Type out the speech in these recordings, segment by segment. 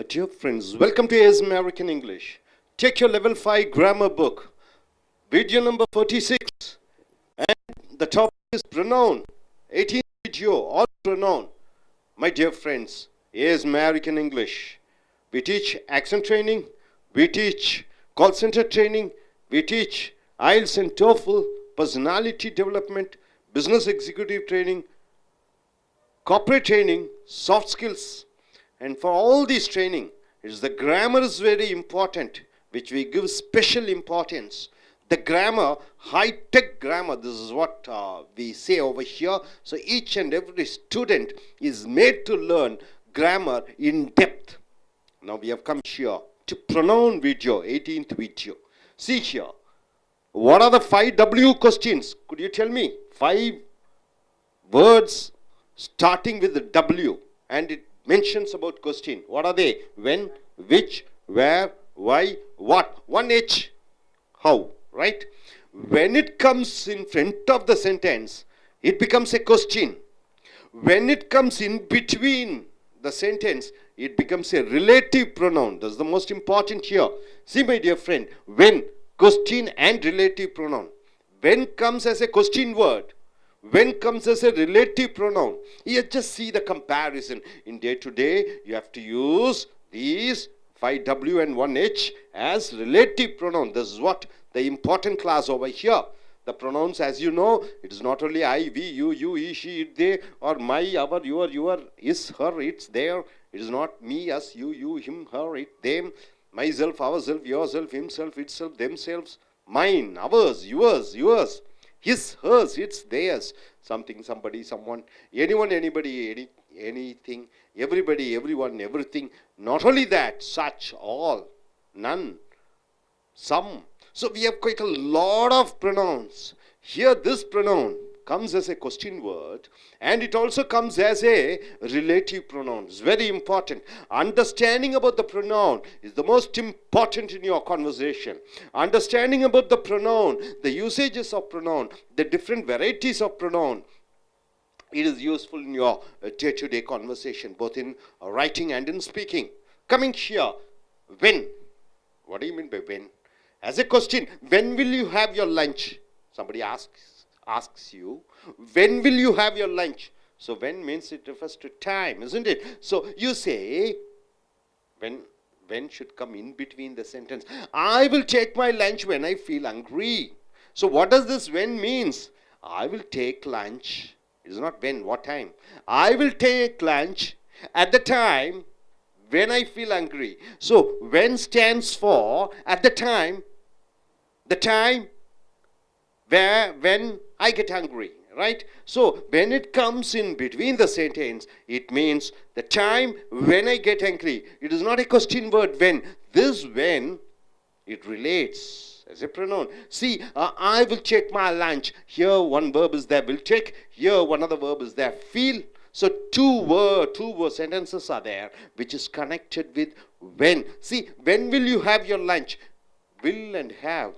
Dear friends, welcome to AS American English. Take your level 5 grammar book, video number 46, and the topic is pronoun. 18th video, all pronoun. My dear friends, AS American English. We teach accent training, we teach call center training, we teach IELTS and TOEFL, personality development, business executive training, corporate training, soft skills. And for all this training, the grammar is very important, which we give special importance. The grammar, high-tech grammar, this is what we say over here. So each and every student is made to learn grammar in depth. Now we have come here to pronoun video, 18th video. See here, what are the 5 W questions? Could you tell me? 5 words starting with the W, and it mentions about question. What are they? When, which, where, why, what. 1H, how, right? When it comes in front of the sentence, it becomes a question. When it comes in between the sentence, it becomes a relative pronoun. That's the most important here. See, my dear friend, when, question and relative pronoun. When comes as a question word, when comes as a relative pronoun. Here just see the comparison. In day to day, you have to use these 5W and 1H as relative pronoun. This is what the important class over here. The pronouns, as you know, it is not only I, we, you, he, she, it, they, or my, our, your, is, her, it's, their. It is not me, us, you, him, her, it, them, myself, ourself, yourself, himself, itself, themselves, mine, ours, yours. His, hers, it's theirs, something, somebody, someone, anyone, anybody, anything, everybody, everyone, everything. Not only that, such, all, none, some. So we have quite a lot of pronouns. Here this pronoun comes as a question word, and it also comes as a relative pronoun. It's very important. Understanding about the pronoun is the most important in your conversation. Understanding about the pronoun, the usages of pronoun, the different varieties of pronoun, it is useful in your day-to-day conversation, both in writing and in speaking. Coming here, when. What do you mean by when? As a question, when will you have your lunch? Somebody asks you, when will you have your lunch? So when means it refers to time, isn't it? So you say, when should come in between the sentence. I will take my lunch when I feel hungry. So what does this when means? I will take lunch. It is not when, what time. I will take lunch at the time when I feel hungry. So when stands for at the time when I get hungry, right? So when it comes in between the sentence, it means the time when I get hungry. It is not a question word when. This when, it relates as a pronoun. See, I will take my lunch. Here one verb is there, will take. Here one other verb is there, feel. So two word sentences are there, which is connected with when. See, when will you have your lunch? Will and have.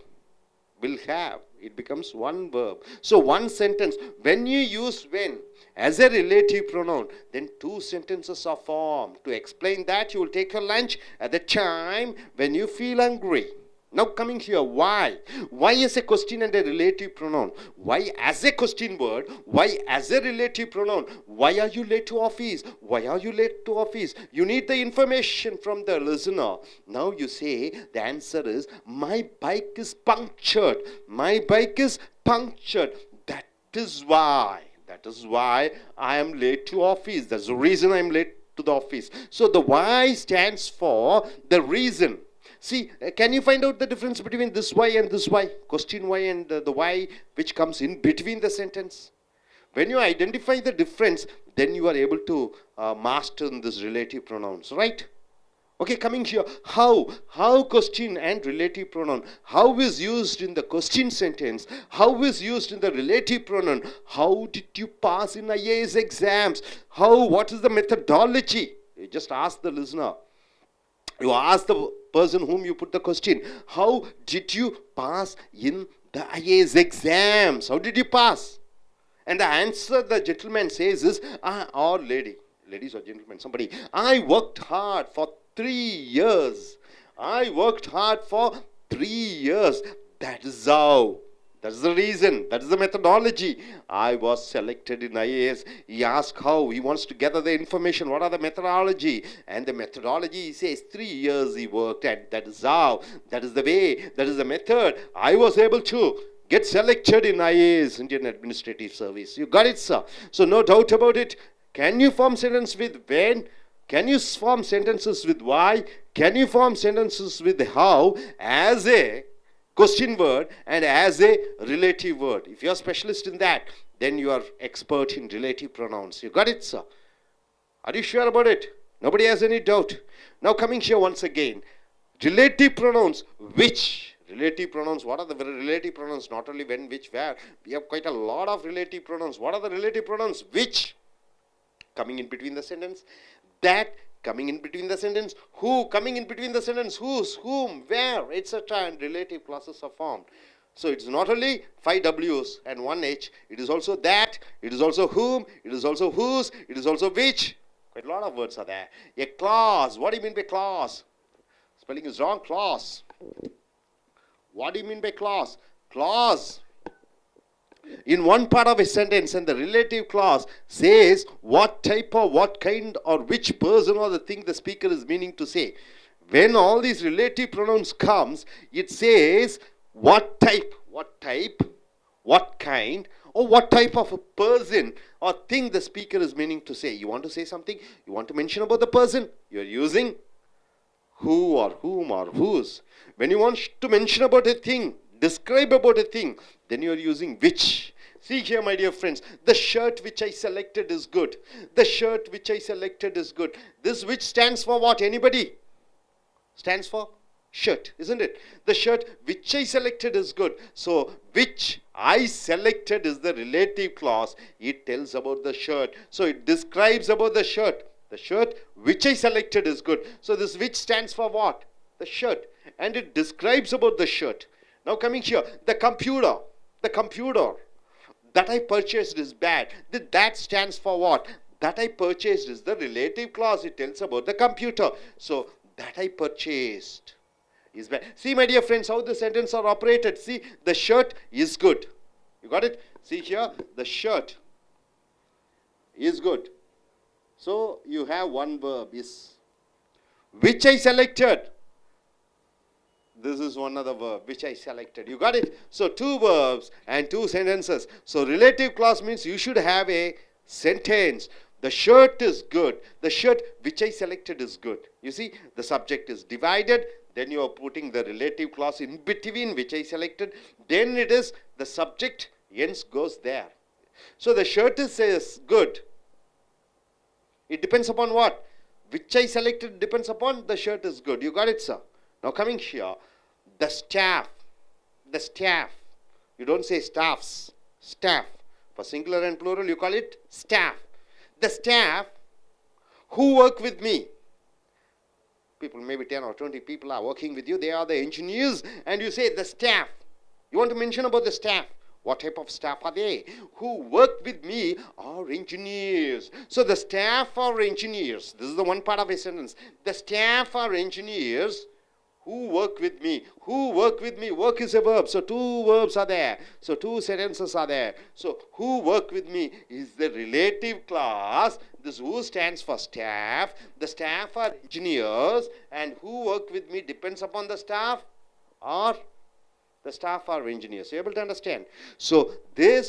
Will have. It becomes one verb. So one sentence. When you use when as a relative pronoun, then 2 sentences are formed. To explain that, you will take your lunch at the time when you feel hungry. Now coming here, why? Why as a question and a relative pronoun? Why as a question word? Why as a relative pronoun? Why are you late to office? Why are you late to office? You need the information from the listener. Now you say, the answer is, my bike is punctured. My bike is punctured. That is why I am late to office. That's the reason I am late to the office. So the why stands for the reason. See, can you find out the difference between this why and this why? Question why and the why, which comes in between the sentence. When you identify the difference, then you are able to master this relative pronouns, right? Okay, coming here, how question and relative pronoun, how is used in the question sentence, how is used in the relative pronoun, how did you pass in IAS exams, what is the methodology? You just ask the listener. You ask the person whom you put the question, how did you pass in the IAS exams? How did you pass? And the answer the gentleman says is, or ladies or gentlemen, somebody, I worked hard for 3 years. I worked hard for 3 years. That is how. That's the reason. That is the methodology. I was selected in IAS. He asked how. He wants to gather the information. What are the methodology? And the methodology, he says 3 years he worked, and that is how. That is the way. That is the method. I was able to get selected in IAS, Indian Administrative Service. You got it, sir. So no doubt about it. Can you form sentence with when? Can you form sentences with why? Can you form sentences with how as a question word and as a relative word? If you are specialist in that, then you are expert in relative pronouns. You got it, sir? Are you sure about it? Nobody has any doubt. Now coming here once again. Relative pronouns. Which? Relative pronouns. What are the relative pronouns? Not only when, which, where. We have quite a lot of relative pronouns. What are the relative pronouns? Which? Coming in between the sentence. That, coming in between the sentence. Who, coming in between the sentence. Whose, whom, where, etc. And relative clauses are formed. So it's not only 5 W's and 1 H. It is also that. It is also whom. It is also whose. It is also which. Quite a lot of words are there. A clause. What do you mean by clause? Spelling is wrong. Clause. What do you mean by clause? Clause. In one part of a sentence, and the relative clause says what type or what kind or which person or the thing the speaker is meaning to say. When all these relative pronouns comes, it says what type, what kind, or what type of a person or thing the speaker is meaning to say. You want to say something, you want to mention about the person, you are using who or whom or whose. When you want to mention about a thing, describe about a thing, then you are using which. See here, my dear friends, the shirt which I selected is good. The shirt which I selected is good. This which stands for what? Anybody? Stands for shirt, isn't it? The shirt which I selected is good. So, which I selected is the relative clause. It tells about the shirt. So, it describes about the shirt. The shirt which I selected is good. So, this which stands for what? The shirt. And it describes about the shirt. Now coming here, the computer that I purchased is bad. The that stands for what? That I purchased is the relative clause. It tells about the computer. So, that I purchased is bad. See, my dear friends, how the sentences are operated. See, the shirt is good. You got it? See here, the shirt is good. So, you have one verb is which I selected. This is one other verb which I selected. You got it? So, 2 verbs and 2 sentences. So, relative clause means you should have a sentence. The shirt is good. The shirt which I selected is good. You see, the subject is divided. Then you are putting the relative clause in between which I selected. Then it is the subject ends goes there. So, the shirt is good. It depends upon what? Which I selected depends upon the shirt is good. You got it, sir? Now coming here, the staff. You don't say staffs. Staff. For singular and plural, you call it staff. The staff who work with me. People, maybe 10 or 20 people are working with you. They are the engineers. And you say the staff. You want to mention about the staff. What type of staff are they? Who work with me are engineers. So the staff are engineers. This is the one part of a sentence. The staff are engineers who work with me. Who work with me? Work is a verb. So 2 verbs are there. So 2 sentences are there. So who work with me is the relative clause. This who stands for staff. The staff are engineers. And who work with me depends upon the staff or the staff are engineers. You're able to understand? So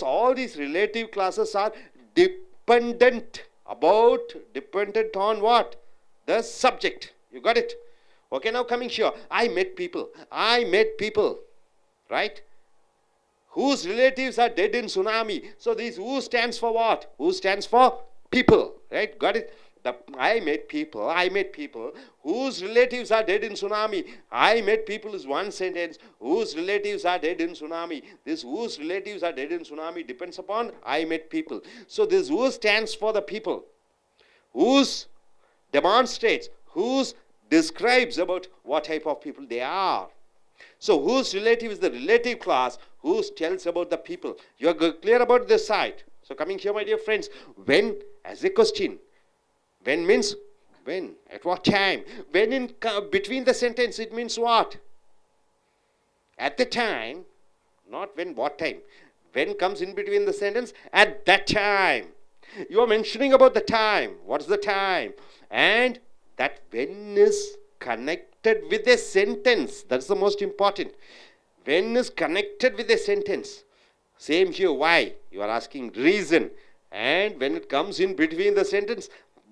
all these relative clauses are dependent on what? The subject. You got it? Okay, now coming here. I met people, right? Whose relatives are dead in tsunami. So this who stands for what? Who stands for people, right? Got it? I met people whose relatives are dead in tsunami. I met people is one sentence. Whose relatives are dead in tsunami. This whose relatives are dead in tsunami depends upon I met people. So this who stands for the people. Whose demonstrates, whose describes about what type of people they are. So whose relative is the relative clause, whose tells about the people. You are clear about this side. So coming here, my dear friends, when as a question, when means When? At what time? When in between the sentence, it means what? At the time, not when, what time. When comes in between the sentence, at that time. You are mentioning about the time. What's the time? And that when is connected with a sentence. That's the most important. When is connected with a sentence. Same here, why? You are asking reason. And when it comes in between the sentence,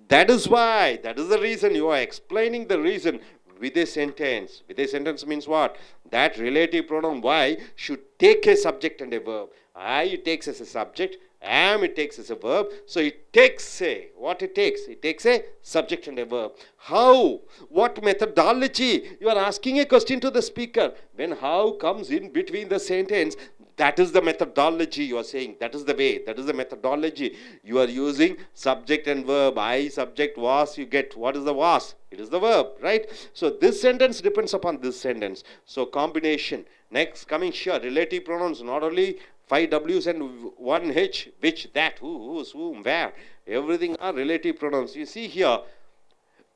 that is why. That is the reason. You are explaining the reason with a sentence. With a sentence means what? That relative pronoun why should take a subject and a verb. I it takes as a subject, am it takes as a verb. So it takes a, what it takes? It takes a subject and a verb. How? What methodology? You are asking a question to the speaker. When how comes in between the sentence, that is the methodology you are saying. That is the way. That is the methodology. You are using subject and verb. I, subject, was, you get. What is the was? It is the verb, right? So this sentence depends upon this sentence. So combination. Next, coming here, relative pronouns, not only 5 W's and 1 H, which, that, who, whose, whom, where. Everything are relative pronouns. You see here,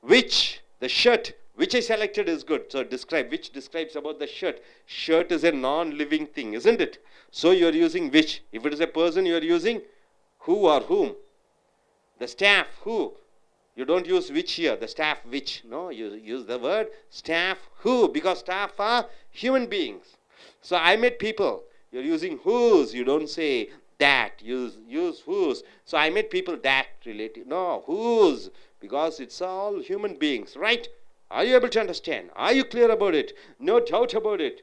which, the shirt, which I selected is good. So describe, which describes about the shirt. Shirt is a non-living thing, isn't it? So you are using which. If it is a person, you are using who or whom. The staff, who. You don't use which here, the staff which. No, you use the word staff who, because staff are human beings. So I met people. You're using whose. You don't say that. Use whose. So I met people that relative. No, whose, because it's all human beings, right? Are you able to understand? Are you clear about it? No doubt about it.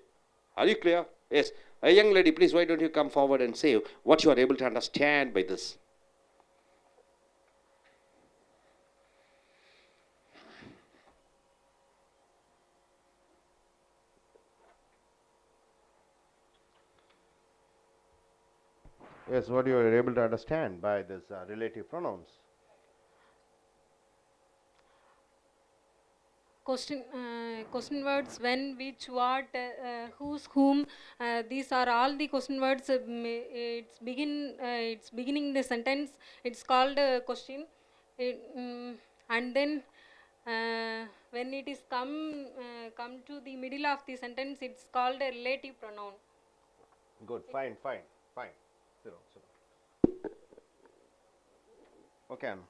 Are you clear? Yes. A young lady, please, why don't you come forward and say what you are able to understand by this? Yes, what you are able to understand by this relative pronouns? Question words when, which, what, whose, whom. These are all the question words. It's beginning the sentence. It's called a question. And then when it is come to the middle of the sentence, it's called a relative pronoun. Good. Fine. Sit down. Okay, Anna.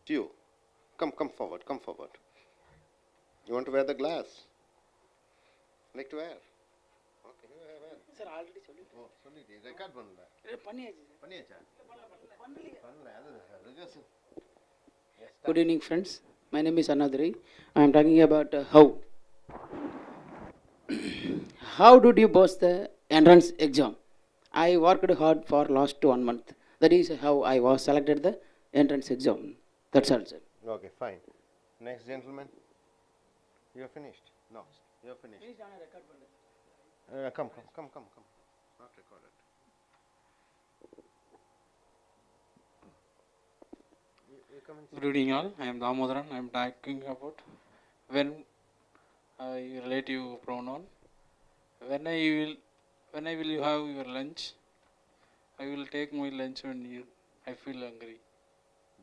You. Come forward. You want to wear the glass? Like to wear? Okay, wear. Sir, already solid. Oh, solid. Record பண்ணல. பண்ணியாச்சா? Good evening, friends. My name is Anadri. I am talking about how. How did you pass the entrance exam? I worked hard for last 1 month. That is how I was selected the entrance exam. That's all, sir. Okay, fine. Next gentleman. You are finished? No, you are finished. Come. Not recorded. You come and sit. Good evening all, I am Damodaran. I am talking about when relative pronoun. When I will you have your lunch? I will take my lunch when I feel hungry.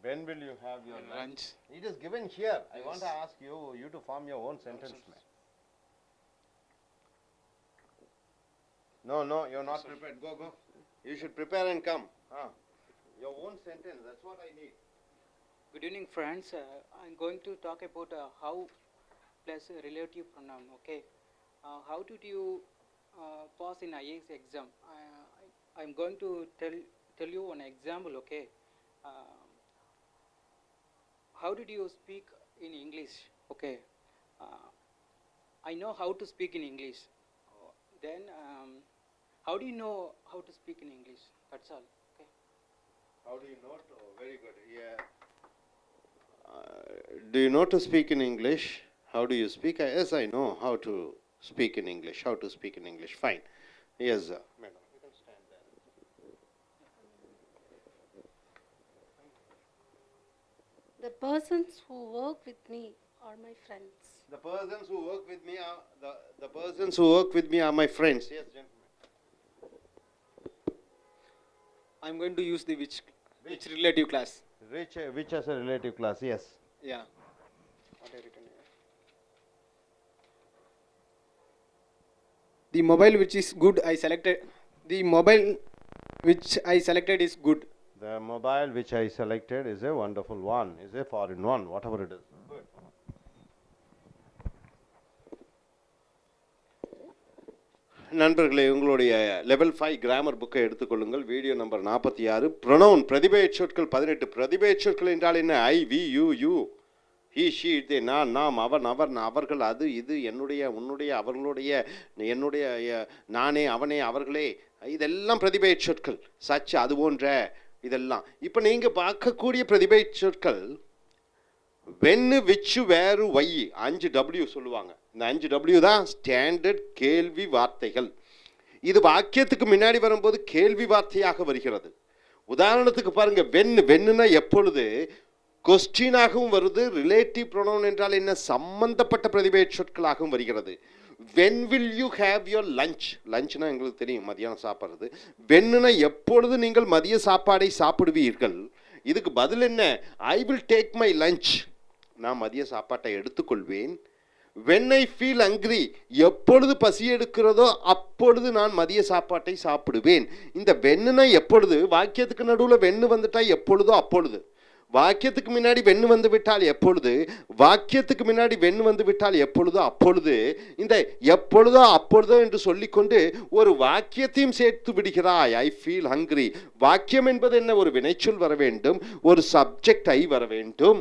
When will you have your Lunch. It is given here. I Yes. want to ask you to form your own sentence. No, you're not prepared. Go. You should prepare and come. Your own sentence, that's what I need. Good evening, friends. I'm going to talk about how plus a relative pronoun. Okay, how did you pass in IAS exam? I'm going to tell you one example. Okay, how did you speak in English? Okay, I know how to speak in English. Then how do you know how to speak in English? That's all. Okay. How do you know to? Very good. Yeah. Do you know to speak in English? How do you speak? Yes, I know how to speak in English. How to speak in English. Fine. Yes, madam. You can stand there. The persons who work with me are my friends. The persons who work with me are the persons who work with me are my friends. Yes, gentlemen. I'm going to use the which relative class. Which as a relative class? Yes. Yeah. what I written here. The mobile which is good I selected. The mobile which I selected is good. The mobile which I selected is a wonderful one, is a foreign one, whatever it is. Good. நண்பர்களே, உங்களுடைய level 5 grammar புக்கை எடுத்துக்கொள்ளுங்கள். Video number 46. Pronoun பிரதிபெயர் சொற்கள் 18. பிரதிபெயர் சொற்கள் என்றால் என்ன? I, we, you, you, he, she, they, நான், நாம், அவன், அவர், அவர்கள், அது, இது, என்னுடைய, உன்னுடைய, அவர்களுடைய, என்னுடைய, நானே, அவனே, அவர்களே, இதெல்லாம் பிரதிபெயர் சொற்கள். சச், அது போன்ற இதெல்லாம். இப்போ நீங்கள் பார்க்கக்கூடிய பிரதிபெயர் சொற்கள் வென்னு, விச்சு, வேறு, வை, 5 W சொல்லுவாங்க. இந்த 5 W தான் ஸ்டாண்டர்ட் கேள்வி வார்த்தைகள். இது வாக்கியத்துக்கு முன்னாடி வரும்போது கேள்வி வார்த்தையாக வருகிறது. உதாரணத்துக்கு பாருங்க, வென்னுனா எப்பொழுது கொஸ்டினாகவும் வருது. ரிலேட்டிவ் ப்ரொனவுன் என்றால் என்ன? சம்பந்தப்பட்ட பிரதிபெயர் சொற்களாகவும் வருகிறது. When will you have your lunch? லஞ்ச்னா எங்களுக்கு தெரியும், மதியானம் சாப்பிட்றது. வென்னுனா எப்பொழுது நீங்கள் மதிய சாப்பாடை சாப்பிடுவீர்கள்? இதுக்கு பதில் என்ன? ஐ வில் டேக் மை லஞ்ச், நான் மதிய சாப்பாட்டை எடுத்துக்கொள்வேன். வென் ஐ ஃபீல் ஹங்க்ரி, எப்பொழுது பசி எடுக்கிறதோ அப்பொழுது நான் மதிய சாப்பாட்டை சாப்பிடுவேன். இந்த வென்னுனா எப்பொழுது, வாக்கியத்துக்கு நடுவில் வென்னு வந்துட்டா எப்பொழுதோ அப்பொழுது, வாக்கியத்துக்கு முன்னாடி வென்னு வந்து விட்டால் எப்பொழுது, வாக்கியத்துக்கு முன்னாடி வென்னு வந்து விட்டால் எப்பொழுதோ அப்பொழுது, இந்த எப்பொழுதோ அப்பொழுதோ என்று சொல்லிக்கொண்டு ஒரு வாக்கியத்தையும் சேர்த்து விடுகிறாய். I feel hungry. வாக்கியம் என்பது என்ன? ஒரு வினைச்சொல் வர வேண்டும், ஒரு சப்ஜெக்ட் ஐ வர வேண்டும்,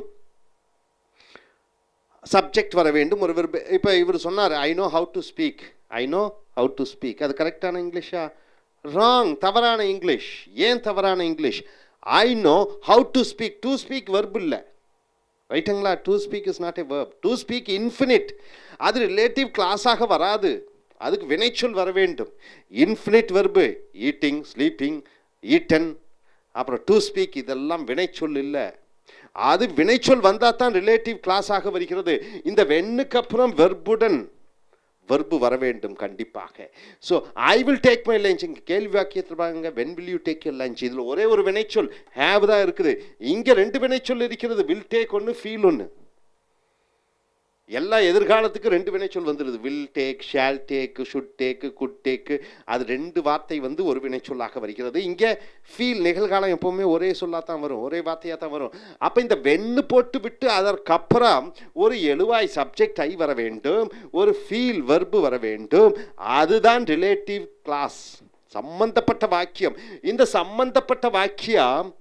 சப்ஜெக்ட் வர வேண்டும், ஒரு வெர்பு. இப்போ இவர் சொன்னார், I know how to speak. I know how to speak. அது கரெக்டான இங்கிலீஷா? ராங், தவறான இங்கிலீஷ். ஏன் தவறான English? I know how to speak. To speak verb இல்லை, ரைட்டுங்களா? To speak is not a verb. To speak infinite. அது ரிலேட்டிவ் கிளாஸாக வராது, அதுக்கு வினைச்சொல் வர வேண்டும். Infinite verb eating, sleeping, eaten, அப்புறம் டு ஸ்பீக், இதெல்லாம் வினைச்சொல் இல்லை. அது வினைச்சொல் வந்தால் தான் ரிலேட்டிவ் கிளாஸாக வருகிறது. இந்த வென்னுக்கு அப்புறம் வெர்புடன் வெர்பு வர வேண்டும் கண்டிப்பாக. So I will take my lunch, இங்கே கேள்வி வாக்கியத்தில் பாருங்க, when will you take your lunch. இதில் ஒரே ஒரு வினைச்சொல் ஹேவ் தான் இருக்குது. இங்கே 2 வினைச்சொல் இருக்கிறது, வில் டேக் ஒன்று, ஃபீல் ஒன்று. எல்லா எதிர்காலத்துக்கு 2 வினைச்சொல் வந்துடுது. Will take, shall take, should take, could take. அது 2 வார்த்தை வந்து ஒரு வினைச்சொல்லாக வருகிறது. இங்கே ஃபீல் நிகழ்காலம் எப்போவுமே ஒரே சொல்லாக தான் வரும், ஒரே வார்த்தையாக தான் வரும். அப்போ இந்த வென்னு போட்டு விட்டு அதற்கப்புறம் ஒரு எழுவாய் சப்ஜெக்ட் ஐ வர வேண்டும், ஒரு ஃபீல் வெர்பு வர வேண்டும். அதுதான் ரிலேட்டிவ் கிளாஸ், சம்பந்தப்பட்ட வாக்கியம். இந்த சம்பந்தப்பட்ட வாக்கியம்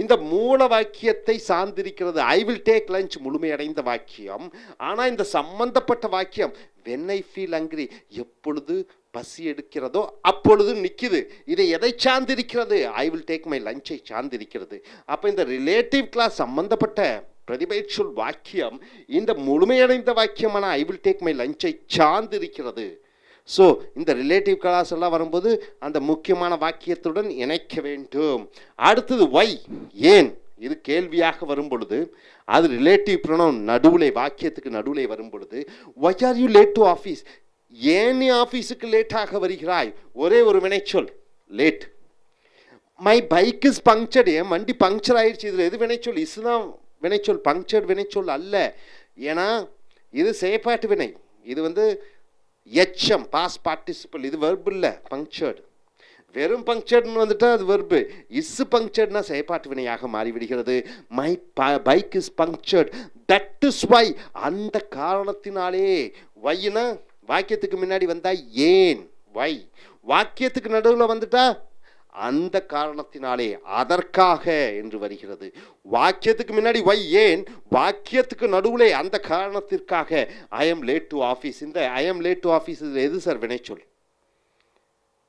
இந்த மூல வாக்கியத்தை சார்ந்திருக்கிறது. ஐ வில் டேக் லஞ்ச் முழுமையடைந்த வாக்கியம். ஆனால் இந்த சம்பந்தப்பட்ட வாக்கியம் வென் ஐ ஃபீல் ஹங்க்ரி, எப்பொழுது பசி எடுக்கிறதோ அப்பொழுது நிற்குது. இதை எதை சார்ந்திருக்கிறது? ஐ வில் டேக் மை லஞ்சை சார்ந்திருக்கிறது. அப்போ இந்த ரிலேட்டிவ் கிளாஸ் சம்பந்தப்பட்ட பிரதிபெயர் சொல் வாக்கியம் இந்த முழுமையடைந்த வாக்கியமான ஐ வில் டேக் மை லஞ்சை சார்ந்திருக்கிறது. ஸோ இந்த ரிலேட்டிவ் கிளாஸ் எல்லாம் வரும்போது அந்த முக்கியமான வாக்கியத்துடன் இணைக்க வேண்டும். அடுத்தது ஒய், ஏன். இது கேள்வியாக வரும் பொழுது அது ரிலேட்டிவ் ப்ரொனவுன் நடுவுலே, வாக்கியத்துக்கு நடுவுலே வரும் பொழுது why are you late to office, ஏன் நீ ஆஃபீஸுக்கு லேட்டாக வருகிறாய்? ஒரே ஒரு வினைச்சொல் late. My bike is punctured, என் வண்டி பங்க்சர் ஆயிடுச்சு. இதில் எது வினைச்சொல்? இதுதான் வினைச்சொல், பங்க்சர்டு வினைச்சொல் அல்ல. ஏன்னா இது செயற்பாட்டு வினை, இது வந்து எச்சம் பாஸ் பார்ட்டிசிபிள், இது வெர்பு இல்லை. பங்க்சர்டு, வெறும் பங்க்சர்டுன்னு வந்துட்டா அது வெர்பு. இஸ் பங்க்சர்ட்னா செயற்பாட்டு வினையாக மாறிவிடுகிறது. My bike is punctured, that is why, அந்த காரணத்தினாலே. வைனா வாக்கியத்துக்கு முன்னாடி வந்தா ஏன், வை. வாக்கியத்துக்கு நடுவில் வந்துட்டா அந்த காரணத்தினாலே, அதற்காக என்று வருகிறது. வாக்கியத்துக்கு முன்னாடி வை, ஏன். வாக்கியத்துக்கு நடுவுலே அந்த காரணத்திற்காக. I am late to office. இந்த I am late to office இதில் எது சார் வினைச்சொல்?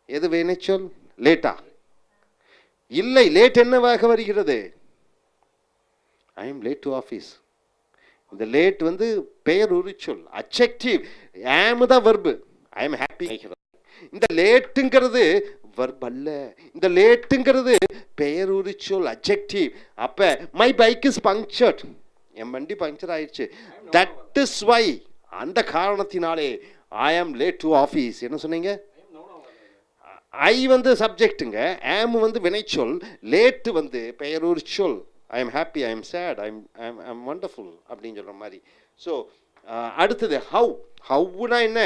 எது வினைச்சொல்? லேட்டா? இல்லை, லேட் என்னவாக வருகிறது? ஐ எம் லேட் டு ஆஃபீஸ். இந்த லேட் வந்து பெயர் உரிச்சொல், அட்ஜெக்டிவ். ஆம் தான் வெர்பு, ஐ எம் ஹாப்பி. இந்த லேட்டுங்கிறது வெர்ப் அல்ல, இந்த லேட்டுங்கிறது பெயர் உரிச்சொல், அட்ஜெக்டிவ். அப்போ மை பைக் இஸ் பங்க்சர்ட், என் வண்டி பங்க்சர் ஆயிடுச்சு. தட் இஸ் வை, அந்த காரணத்தினாலே. ஐ ஆம் லேட் டு ஆஃபீஸ். என்ன சொன்னீங்க? ஐ வந்து சப்ஜெக்ட்டுங்க, ஆம் வந்து வினைச்சொல், லேட்டு வந்து பெயர் உரிச்சொல். I am happy, I am sad, I am wonderful அப்படின்னு சொல்கிற மாதிரி. ஸோ அடுத்தது ஹவ். ஹவ்னா என்ன?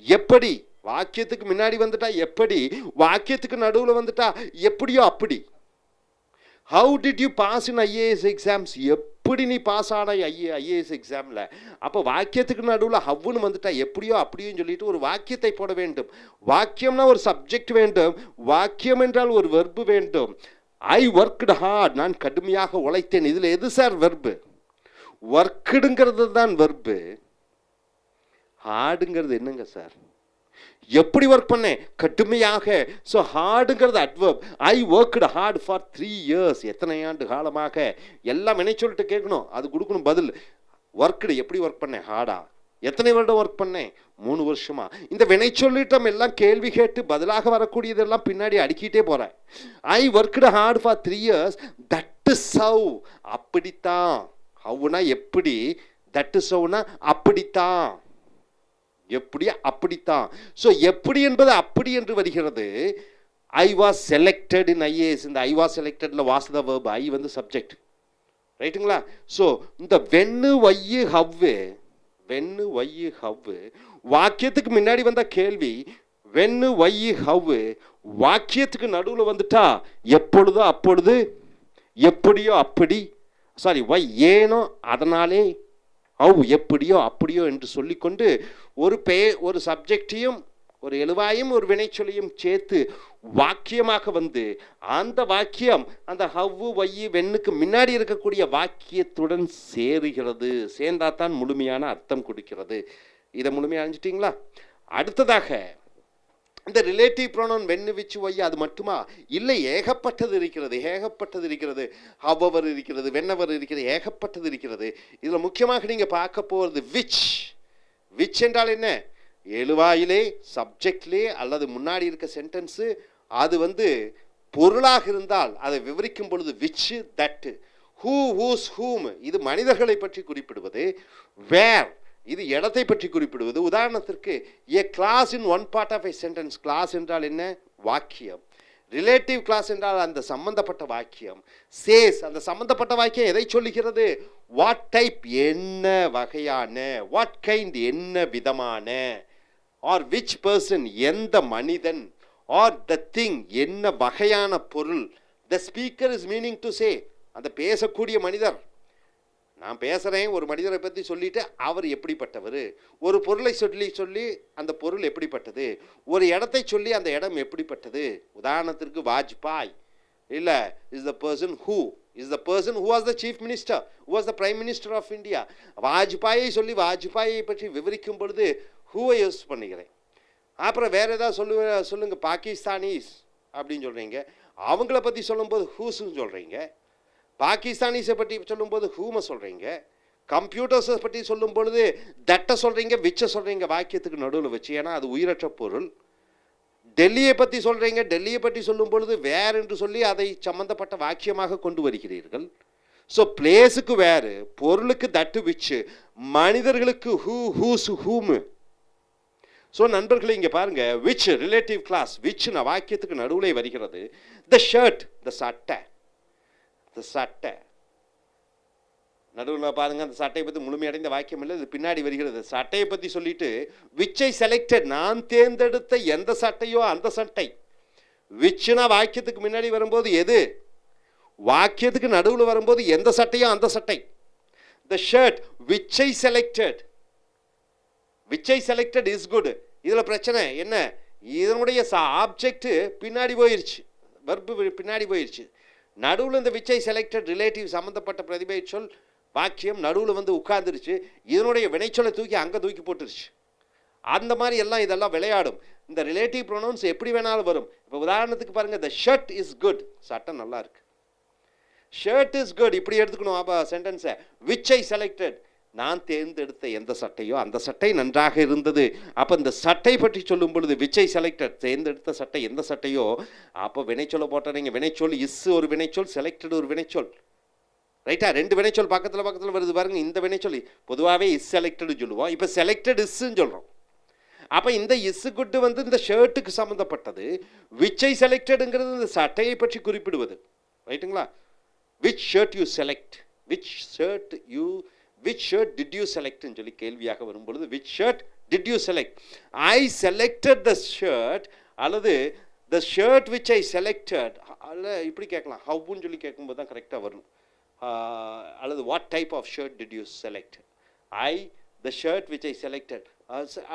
எப்படி. வாக்கியத்துக்கு முன்னாடி வந்துட்டா எப்படி, வாக்கியத்துக்கு நடுவில் வந்துட்டா எப்படியோ அப்படி. How did you pass in IAS exams? எப்படி நீ பாஸ் ஆன ஐஏஎஸ் எக்ஸாமில்? அப்போ வாக்கியத்துக்கு நடுவில் ஹவ்வுன்னு வந்துட்டா எப்படியோ அப்படியும் சொல்லிட்டு ஒரு வாக்கியத்தை போட வேண்டும். வாக்கியம்னா ஒரு சப்ஜெக்ட் வேண்டும், வாக்கியம் என்றால் ஒரு வெர்பு வேண்டும். ஐ ஒர்க்டு ஹார்ட், நான் கடுமையாக உழைத்தேன். இதில் எது சார் வெர்பு? ஒர்க்குடுங்கிறது தான் வெர்பு. ஹார்டுங்கிறது என்னங்க சார்? எப்படி ஒர்க் பண்ணேன்? கடுமையாக. ஸோ ஹார்டுங்கிறது adverb. I worked hard for 3 years, எத்தனை ஆண்டு காலமாக. எல்லாம் என்ன சொல்லிட்டு கேட்கணும், அது கொடுக்கணும் பதில். ஒர்க்குடு எப்படி ஒர்க் பண்ணேன்? ஹார்டா. எத்தனை வருடம் ஒர்க் பண்ணேன்? 3 வருஷமா. இந்த வினை சொல்லிட்டம் எல்லாம் கேள்வி கேட்டு பதிலாக வரக்கூடியதெல்லாம் பின்னாடி அடுக்கிட்டே போகிறேன். ஐ worked hard for 3 years, that is how. அப்படித்தான். ஹவ்னா எப்படி, தட் இஸ் ஹவ்னா அப்படித்தான். எப்படி அப்படித்தான். ஸோ எப்படி என்பது அப்படி என்று வருகிறது. I was selected in IAS. இந்த ஐ வாஸ் செலக்டட்ல வாஸ் த வெர்ப், ஐ வந்து சப்ஜெக்ட். ரைட்டுங்களா? ஸோ இந்த when why how, when why how வாக்கியத்துக்கு முன்னாடி வந்த கேள்வி. வென்னு ஒய்யு ஹவ்வு வாக்கியத்துக்கு நடுவில் வந்துட்டா எப்பொழுதோ அப்பொழுது, எப்படியோ அப்படி. சாரி, ஒய் ஏனோ அதனாலே, ஹவ் எப்படியோ அப்படியோ என்று சொல்லிக்கொண்டு ஒரு சப்ஜெக்டையும் ஒரு எழுவாயும் ஒரு வினைச்சொல்லையும் சேர்த்து வாக்கியமாக வந்து அந்த வாக்கியம் அந்த ஹவ்வு ஒய்யு வென்னுக்கு முன்னாடி இருக்கக்கூடிய வாக்கியத்துடன் சேருகிறது. சேர்ந்தாதான் முழுமையான அர்த்தம் கொடுக்கிறது. இதை முழுமையாக அறிஞ்சிட்டிங்களா? அடுத்ததாக இந்த relative pronoun Wayne which Y அது மட்டுமா? இல்லை, ஏகப்பட்டது இருக்கிறது. ஏகப்பட்டது இருக்கிறது. ஹவர் இருக்கிறது, வென்னவர் இருக்கிறது, ஏகப்பட்டது இருக்கிறது. இதில் முக்கியமாக நீங்கள் பார்க்க போகிறது விச். விச் என்றால் என்ன? எழுவாயிலே சப்ஜெக்ட்லே அல்லது முன்னாடி இருக்க சென்டென்ஸு அது வந்து பொருளாக இருந்தால் அதை விவரிக்கும் பொழுது விச், தட். ஹூ, ஹூஸ், ஹூம் இது மனிதர்களை பற்றி குறிப்பிடுவது. வேர் இது இடத்தை பற்றி குறிப்பிடுவது. உதாரணத்திற்கு a clause in one part of a sentence. Clause என்றால் என்ன? வாக்கியம். ரிலேட்டிவ் கிளாஸ் என்றால் அந்த சம்பந்தப்பட்ட வாக்கியம். சேஸ் அந்த சம்பந்தப்பட்ட வாக்கியம் எதை சொல்லுகிறது? வாட் டைப் என்ன வகையான, வாட் கைண்ட் என்ன விதமான, ஆர் விச் பர்சன் எந்த மனிதன், ஆர் த திங் என்ன வகையான பொருள். The speaker is meaning to say அந்த பேசக்கூடிய மனிதர். நான் பேசுகிறேன் ஒரு மனிதரை பற்றி சொல்லிவிட்டு அவர் எப்படிப்பட்டவர், ஒரு பொருளை சொல்லி அந்த பொருள் எப்படிப்பட்டது, ஒரு இடத்தை சொல்லி அந்த இடம் எப்படிப்பட்டது. உதாரணத்திற்கு வாஜ்பாய் இல்லை is the person who is the person who was the chief minister, who was the prime minister of India. வாஜ்பாயை சொல்லி வாஜ்பாயை பற்றி விவரிக்கும் பொழுது ஹூவை யூஸ் பண்ணிக்கிறேன். அப்புறம் வேறு ஏதாவது சொல்லுங்கள், பாகிஸ்தானீஸ் அப்படின்னு சொல்கிறீங்க, அவங்கள பற்றி சொல்லும்போது ஹூஸ்ன்னு சொல்கிறீங்க. பாகிஸ்தானிஸை பற்றி சொல்லும்போது ஹூமை சொல்கிறீங்க. கம்ப்யூட்டர்ஸை பற்றி சொல்லும் பொழுது தட்டை சொல்கிறீங்க, விச்சை சொல்கிறீங்க வாக்கியத்துக்கு நடுவில் வச்சு, ஏன்னா அது உயிரற்ற பொருள். டெல்லியை பற்றி சொல்கிறீங்க, டெல்லியை பற்றி சொல்லும் பொழுது வேர் என்று சொல்லி அதை சம்பந்தப்பட்ட வாக்கியமாக கொண்டு வருகிறீர்கள். ஸோ பிளேஸுக்கு வேறு, பொருளுக்கு தட்டு விச்சு, மனிதர்களுக்கு ஹூ, ஹூஸ், ஹூமு. ஸோ நண்பர்களை இங்கே பாருங்கள், விச் ரிலேட்டிவ் கிளாஸ், விச் வாக்கியத்துக்கு நடுவில் வருகிறது. த ஷர்ட் த சட்டை, த சட்டை நடுவில் பாருங்க. அந்த சட்டையை பற்றி முழுமையடைந்த வாக்கியம் இல்லை, இது பின்னாடி வருகிறது. சட்டையை பற்றி சொல்லிட்டு விச்சை செலக்டட் நான் தேர்ந்தெடுத்த எந்த சட்டையோ அந்த சட்டை. விச்சுனா வாக்கியத்துக்கு முன்னாடி வரும்போது எது, வாக்கியத்துக்கு நடுவில் வரும்போது எந்த சட்டையோ அந்த சட்டை. The shirt which I selected, which I selected is good. இதில் பிரச்சனை என்ன? இதனுடைய ஆப்ஜெக்ட் பின்னாடி போயிடுச்சு, வெர்பு பின்னாடி போயிடுச்சு. நடுவில் இந்த விச்சை செலக்டட் ரிலேட்டிவ் சம்மந்தப்பட்ட பிரதிபை சொல் வாக்கியம் நடுவில் வந்து உட்கார்ந்துருச்சு. இதனுடைய வினைச்சொல்லை தூக்கி அங்கே தூக்கி போட்டுருச்சு. அந்த மாதிரி எல்லாம் இதெல்லாம் விளையாடும். இந்த ரிலேட்டிவ் ப்ரொனவுன்ஸ் எப்படி வேணாலும் வரும். இப்போ உதாரணத்துக்கு பாருங்கள், த ஷர்ட் இஸ் குட், சட்டை நல்லா இருக்கு. ஷர்ட் இஸ் குட் இப்படி எடுத்துக்கணும் அப்போ சென்டென்ஸை. விச்சை செலக்டட் நான் தேர்ந்தெடுத்த எந்த சட்டையோ அந்த சட்டை நன்றாக இருந்தது. அப்போ இந்த சட்டை பற்றி சொல்லும் பொழுது விச்சை செலக்டட் தேர்ந்தெடுத்த சட்டை எந்த சட்டையோ, அப்போ வினைச்சொல்லை போட்டீங்க. வினைச்சொல் இஸ் ஒரு வினைச்சொல், செலக்டட் ஒரு வினைச்சொல். ரைட்டா? ரெண்டு வினைச்சொல் பக்கத்தில் வருது பாருங்க. இந்த வினைச்சொல் பொதுவாகவே இஸ் செலக்டடு சொல்லுவோம், இப்போ செலக்டட் இஸ்ன்னு சொல்கிறோம். அப்போ இந்த இஸ் குட்டு வந்து இந்த ஷர்ட்டுக்கு சம்மந்தப்பட்டது. விச்சை செலக்டடுங்கிறது இந்த சட்டையை பற்றி குறிப்பிடுவது. ரைட்டுங்களா? Which shirt you select, which shirt you which shirt did you select ன்னு சொல்லி கேள்வியாக வரும் பொழுது which shirt did you select? I selected the shirt அல்லது the shirt which I selected அல்ல இப்படி கேட்கலாம் howன்னு சொல்லி கேட்கும்போது தான் கரெக்டாக வரும். அல்லது what type of shirt did you select? the shirt which I selected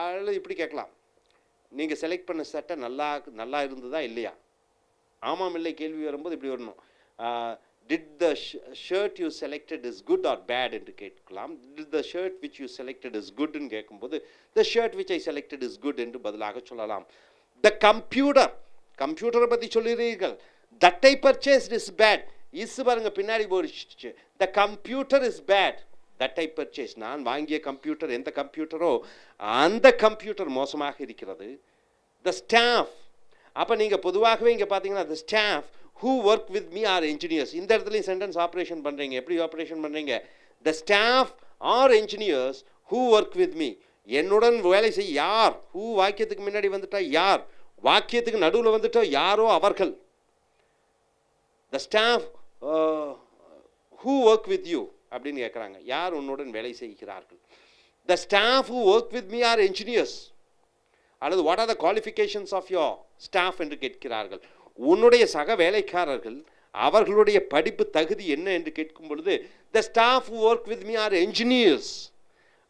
அல்லது இப்படி கேட்கலாம், நீங்கள் செலக்ட் பண்ண சட்டை நல்லா இருந்ததா இல்லையா? ஆமாம் இல்லை கேள்வி வரும்போது இப்படி வரணும். Did the shirt you selected is good or bad என்று கேட்கலாம். Did the shirt which you selected is good என்று கேட்கும்போது the shirt which I selected is good என்று பதிலாக சொல்லலாம். The கம்ப்யூட்டரை பற்றி சொல்லுறீர்கள். That I purchased is bad. பாருங்க பின்னாடி போயிடுச்சு. The computer is bad. That I purchased. நான் வாங்கிய கம்ப்யூட்டர் எந்த கம்ப்யூட்டரோ அந்த கம்ப்யூட்டர் மோசமாக இருக்கிறது. The staff. அப்போ நீங்கள் பொதுவாகவே இங்கே பார்த்தீங்கன்னா the staff who work with me are engineers. இந்த இடத்துலையும் சென்டென்ஸ் ஆப்ரேஷன் பண்ணுறீங்க. எப்படி ஆப்ரேஷன் பண்ணுறீங்க? The staff are engineers who work with me. என்னுடன் வேலை செய்ய யார்? who வாக்கியத்துக்கு முன்னாடி வந்துட்டா யார்? வாக்கியத்துக்கு நடுவில் வந்துட்டா யாரோ அவர்கள். The staff who work with you அப்படின்னு கேட்குறாங்க. யார் உன்னுடன் வேலை செய்கிறார்கள்? The staff who work with me are engineers. அல்லது what are the qualifications of your staff என்று கேட்கிறார்கள். உன்னுடைய சக வேலைக்காரர்கள் அவர்களுடைய படிப்பு தகுதி என்ன என்று கேட்கும் பொழுது the staff who work with me are engineers.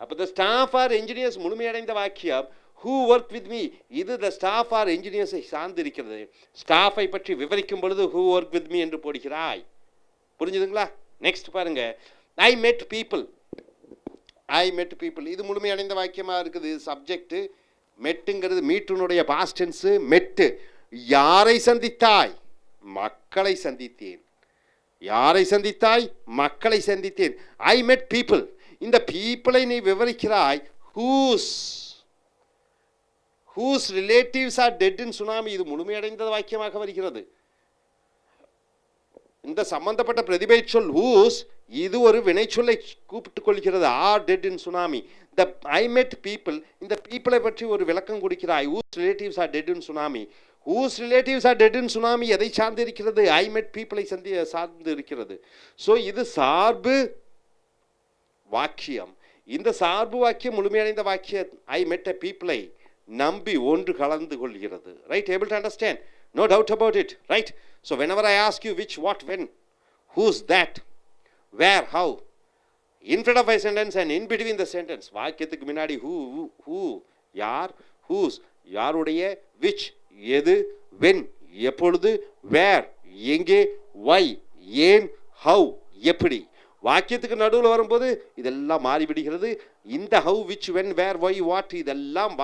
அப்போ the staff are engineers முழுமையடைந்த வாக்கியம். who work with me இது the staff are engineers சார்ந்து இருக்கிறது. ஸ்டாஃபை பற்றி விவரிக்கும் பொழுது who work with me என்று போடுகிறாய். புரிஞ்சுதுங்களா? நெக்ஸ்ட் பாருங்க. I met people. இது முழுமையடைந்த வாக்கியமாக இருக்குது. சப்ஜெக்ட் மெட்டுங்கிறது மீட்டுனுடைய பாஸ்ட் டென்ஸ். மெட்டு யாரை சந்தித்தாய்? மக்களை சந்தித்தேன். யாரை சந்தித்தாய்? மக்களை சந்தித்தேன். I met people. இந்த பீப்புளை நீ விவரிக்கிறாய். whose relatives are dead in tsunami. இது முழுமையடைந்த வாக்கியமாக வருகிறது. இந்த சம்பந்தப்பட்ட பிரதிபை சொல் whose இது ஒரு வினைச்சொல்லை கூப்பிட்டுக் கொள்கிறது. are dead in tsunami. the I met people. இந்த பீப்புளை பற்றி ஒரு விளக்கம் கொடுக்கிறாய். whose relatives are dead in tsunami. whose relatives are dead in tsunami எதை சார்ந்து இருக்கிறது? I met people சார்ந்து இருக்கிறது. ஸோ இது சார்பு வாக்கியம். இந்த சார்பு வாக்கியம் முழுமையடைந்த வாக்கியம் I met a people நம்பி ஒன்று கலந்து கொள்கிறது. Right? able to understand? No doubt about it. Right? So whenever I ask you which, what, when, who's that, where, how, in front of a sentence and in between the sentence, வாக்கியத்துக்கு முன்னாடி who யார், whose யாருடைய, which எது, when எப்பொழுது, where எங்கே, why ஏன், how எப்படி. வாக்கியத்துக்கு நடுவில் வரும்போது இதெல்லாம் மாறிவிடுகிறது. இந்த how, which, when, where, why, what இதெல்லாம்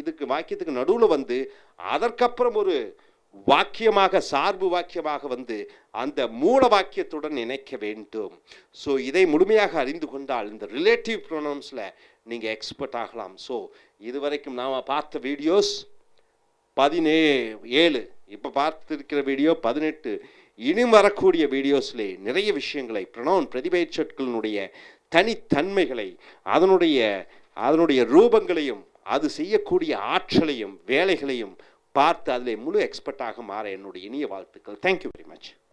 இதுக்கு வாக்கியத்துக்கு நடுவில் வந்து அதற்கப்புறம் ஒரு வாக்கியமாக சார்பு வாக்கியமாக வந்து அந்த மூல வாக்கியத்துடன் இணைக்க வேண்டும். ஸோ இதை முழுமையாக அறிந்து கொண்டால் இந்த ரிலேட்டிவ் ப்ரொனவுன்ஸில் நீங்கள் எக்ஸ்பர்ட் ஆகலாம். ஸோ இதுவரைக்கும் நாம் பார்த்த வீடியோஸ் 17, இப்போ பார்த்துருக்கிற வீடியோ 18. இனி வரக்கூடிய வீடியோஸ்லே நிறைய விஷயங்களை ப்ரொனவுன் பிரதிபெயர் சொற்களினுடைய தனித்தன்மைகளை அதனுடைய ரூபங்களையும் அது செய்யக்கூடிய ஆற்றலையும் வேலைகளையும் பார்த்து அதில் முழு எக்ஸ்பர்ட்டாக மாற என்னுடைய இனிய வாழ்த்துக்கள். Thank you very much.